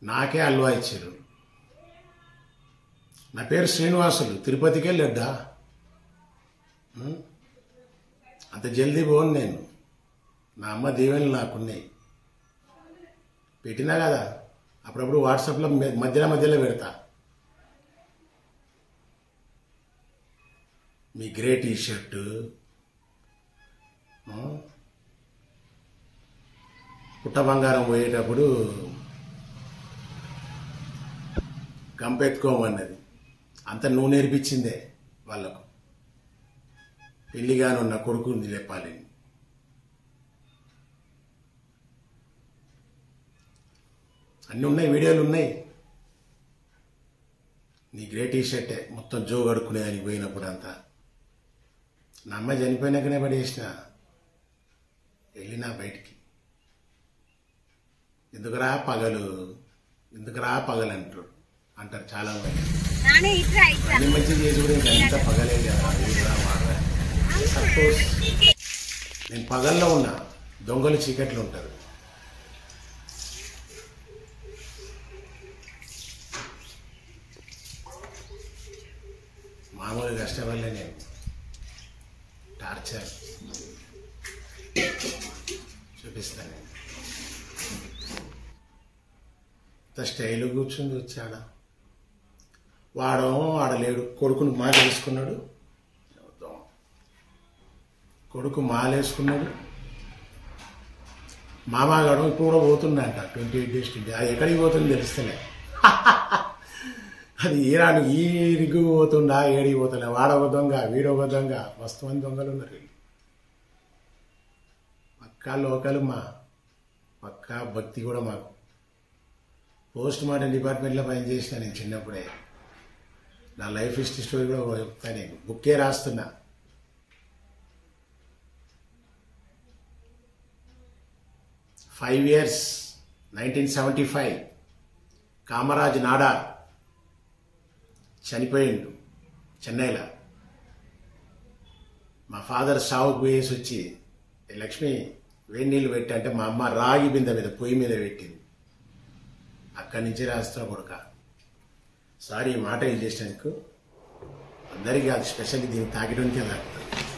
నాకే హల్వా ఇచ్చారు. నా పేరు శ్రీనివాసులు, తిరుపతికే లడ్డా. అంత జల్దీ పోను నేను. నా అమ్మ దీవెనలు నాకున్నాయి. పెట్టినా కదా, అప్పుడప్పుడు వాట్సాప్లో మధ్యలో పెడతా. మీ గ్రే టీ షర్టు, పుట్ట బంగారం పోయేటప్పుడు గంపెత్తుకోమన్నది. అంత నువ్వు నేర్పించిందే వాళ్ళకు. పెళ్లిగానున్న కొడుకుని చెప్పాలి. అన్నీ ఉన్నాయి, వీడియోలు ఉన్నాయి. నీ గ్రే టీ షర్టే మొత్తం జో కడుక్కునేదానికి పోయినప్పుడు అంతా. నా అమ్మాయి చనిపోయినాకనే పడేసిన. వెళ్ళినా బయటికి. ఎందుకురా పగలు అంటారు చాలా మంది. అన్ని మంచి చేసి కూడా ఇంత పగలే కదా. సపోజ్ నేను పగల్లో ఉన్నా, దొంగలు చీకట్లు ఉంటారు. మామూలు కష్టం వల్లే నేను టార్చర్ చూపిస్తాను. ఇంత స్టైలు కూర్చుంది వచ్చాడ. ఆడలేడు. కొడుకుని మాలేసుకున్నాడు. కొడుకు మాలేసుకున్నాడు. మామగాడు ఇప్పుడు కూడా పోతుందంట 28 days. అది ఎక్కడికి పోతుంది తెలుస్తలే. అది ఈ రిగ్గు పోతుండా, ఏడికి పోతుండే. వాడొక దొంగ, వీడొక దొంగ. మస్తు మంది దొంగలు ఉన్నారు వీళ్ళు. పక్కా లోకలు. పక్కా భక్తి కూడా మాకు. పోస్ట్ మార్టం డిపార్ట్మెంట్లో పనిచేసిన నేను చిన్నప్పుడే. నా లైఫ్ హిస్టరీ స్టోరీ కూడా చెప్తాను. నేను బుక్కే రాస్తున్నా. years 1975 కామరాజ్ నాడార్ చనిపోయిండు చెన్నైలో. మా ఫాదర్ సావుకు పోయేసి వచ్చి, లక్ష్మి వేడి నీళ్ళు పెట్టి అంటే మా అమ్మ రాగి బిందె మీద పొయ్యి మీద పెట్టింది. అక్కడి నుంచి రాస్తా కొడుక. సారీ ఈ మాట ఇది చేసినందుకు. అందరికీ అది స్పెషల్. దీన్ని తాగడానికే తాగుతాను.